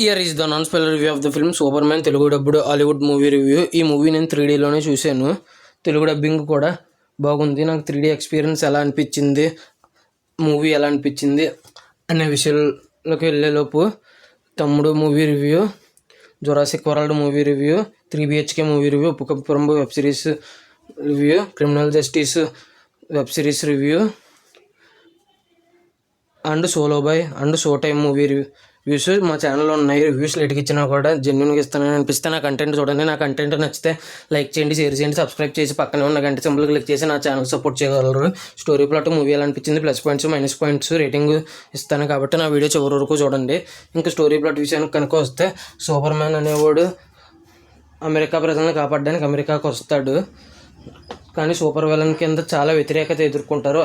Year is the non spoiler review of the film super man Telugu డబ్బుడు Hollywood movie review. ఈ movie నేను 3Dలోనే చూశాను. Telugu dubbing కూడా బాగుంది. నాకు 3D ఎక్స్పీరియన్స్ ఎలా అనిపించింది, మూవీ ఎలా అనిపించింది అనే విషయాల్లోకి వెళ్ళేలోపు Thammudu movie review, Jurassic World movie review, 3BHK movie review, Uppukappu web series review, Criminal Justice web series review and Solo Boy and Show Time movie reviews మా ఛానల్లో ఉన్నాయి. రివ్యూస్ లేట్కి ఇచ్చినా కూడా జెన్యున్గా ఇస్తానని అనిపిస్తే నా కంటెంట్ చూడండి. నా కంటెంట్ నచ్చితే లైక్ చేయండి, షేర్ చేయండి, సబ్స్క్రైబ్ చేసి పక్కనే ఉన్న గంట సింబల్ క్లిక్ చేసి నా ఛానల్ సపోర్ట్ చేయగలరు. స్టోరీ ప్లాట్ మూవీ ఎలా అనిపించింది, plus points minus points rating ఇస్తాను కాబట్టి నా వీడియో చివరి వరకు చూడండి. ఇంకా స్టోరీ ప్లాట్ విషయానికి కనుక వస్తే, సూపర్ మ్యాన్ అనేవాడు అమెరికా ప్రజలను కాపాడడానికి అమెరికాకు వస్తాడు. కానీ సూపర్ విలన్ కింద చాలా వ్యతిరేకత ఎదుర్కొంటాడు.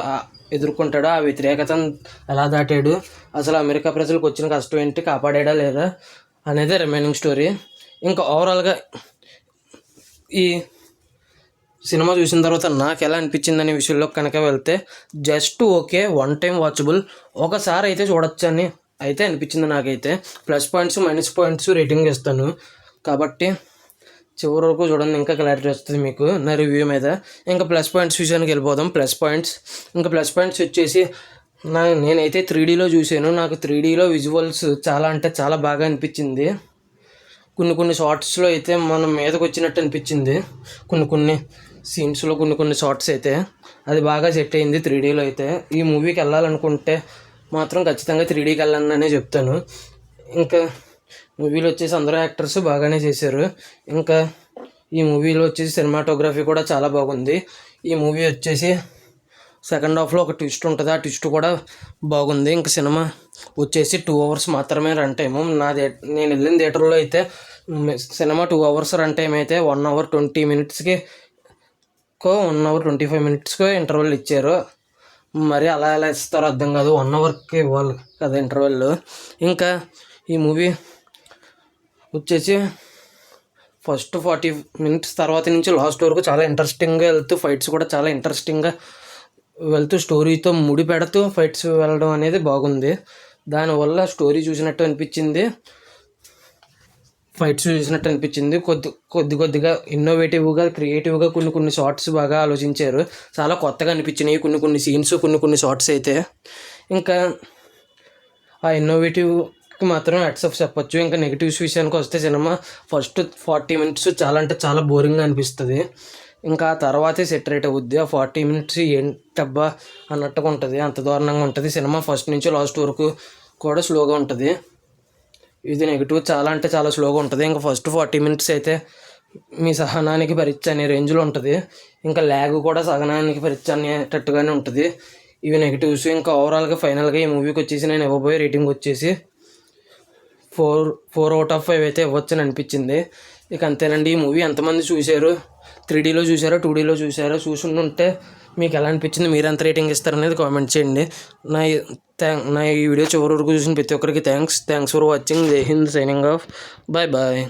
ఆ వ్యతిరేకతను ఎలా దాటాడు, అసలు అమెరికా ప్రజలకు వచ్చిన కష్టం ఏంటి, కాపాడాడా లేదా అనేది రిమైనింగ్ స్టోరీ. ఇంకా ఓవరాల్గా ఈ సినిమా చూసిన తర్వాత నాకు ఎలా అనిపించింది అనే విషయంలో కనుక వెళ్తే, just okay, one time watchable, ఒకసారి అయితే చూడొచ్చని అయితే అనిపించింది నాకైతే. Plus points minus points rating ఇస్తాను కాబట్టి చివరి వరకు చూడండి, ఇంకా క్లారిటీ వస్తుంది మీకు నా రివ్యూ మీద. ఇంకా ప్లస్ పాయింట్స్ విషయానికి వెళ్ళిపోదాం. ప్లస్ పాయింట్స్ వచ్చేసి నేనైతే 3Dలో చూశాను. నాకు 3Dలో విజువల్స్ చాలా అంటే చాలా బాగా అనిపించింది. కొన్ని షార్ట్స్లో అయితే మనం మీదకి వచ్చినట్టు అనిపించింది. కొన్ని సీన్స్లో కొన్ని షార్ట్స్ అయితే అది బాగా సెట్ అయింది 3Dలో అయితే. ఈ మూవీకి వెళ్ళాలనుకుంటే మాత్రం ఖచ్చితంగా 3Dకి వెళ్ళాలనే చెప్తాను. ఇంకా మూవీలో వచ్చేసి అందరూ యాక్టర్స్ బాగానే చేశారు. ఇంకా ఈ మూవీలో వచ్చేసి సినిమాటోగ్రఫీ కూడా చాలా బాగుంది. ఈ మూవీ వచ్చేసి సెకండ్ హాఫ్లో ఒక ట్విస్ట్ ఉంటుంది, ఆ ట్విస్ట్ కూడా బాగుంది. ఇంకా సినిమా వచ్చేసి 2 hours మాత్రమే రన్ టైము. నేను వెళ్ళిన థియేటర్లో అయితే సినిమా 2 hours రన్ టైం అయితే 1 hour 20 minutesకి 1 hour 25 minutesకి ఇంటర్వెల్ ఇచ్చారు. మరి అలా ఎలా ఇస్తారో అర్థం కాదు, 1 hourకి ఇవ్వాలి కదా ఇంటర్వెల్. ఇంకా ఈ మూవీ వచ్చేసి ఫస్ట్ 40 minutes తర్వాత నుంచి లాస్ట్ వరకు చాలా ఇంట్రెస్టింగ్గా వెళ్తూ, ఫైట్స్ కూడా చాలా ఇంట్రెస్టింగ్గా వెళ్తూ, స్టోరీతో ముడిపెడుతూ ఫైట్స్ వెళ్ళడం అనేది బాగుంది. దానివల్ల స్టోరీ చూసినట్టు అనిపించింది, ఫైట్స్ చూసినట్టు అనిపించింది. కొద్దిగా ఇన్నోవేటివ్గా, క్రియేటివ్గా కొన్ని షార్ట్స్ బాగా ఆలోచించారు. చాలా కొత్తగా అనిపించినాయి కొన్ని సీన్స్, కొన్ని షార్ట్స్ అయితే. ఇంకా ఆ ఇన్నోవేటివ్కి మాత్రం హెడ్స్ ఆఫ్ చెప్పొచ్చు. ఇంకా నెగిటివ్స్ విషయానికి వస్తే, సినిమా ఫస్ట్ 40 minutes చాలా అంటే చాలా బోరింగ్గా అనిపిస్తుంది. ఇంకా ఆ తర్వాతే సెట్ రేట్ అవుద్ది. ఆ 40 minutes ఏంటబ్బా అన్నట్టుగా ఉంటుంది, అంత దారుణంగా ఉంటుంది సినిమా. ఫస్ట్ నుంచి లాస్ట్ వరకు కూడా స్లోగా ఉంటుంది. ఇది నెగిటివ్, చాలా అంటే చాలా స్లోగా ఉంటుంది. ఇంకా ఫస్ట్ 40 minutes అయితే మీ సహనానికి పరీక్ష అనే రేంజ్లో ఉంటుంది. ఇంకా ల్యాగ్ కూడా సహనానికి పరీక్ష అనేటట్టుగానే ఉంటుంది. ఇవి నెగిటివ్స్. ఇంకా ఓవరాల్గా ఫైనల్గా ఈ మూవీకి వచ్చేసి నేను ఇవ్వబోయే రేటింగ్ వచ్చేసి 4 out of 5 అయితే ఇవ్వచ్చని అనిపించింది. ఇక అంతేనండి. ఈ మూవీ ఎంతమంది చూశారు, 3Dలో చూసారో 2Dలో చూసారో, చూసుంటే మీకు ఎలా అనిపించింది, మీరు ఎంత రేటింగ్ ఇస్తారనేది కామెంట్ చేయండి. నా ఈ వీడియో చివరి వరకు చూసిన ప్రతి ఒక్కరికి థ్యాంక్స్ ఫర్ వాచింగ్. జై హింద్, సైనింగ్ ఆఫ్, బాయ్.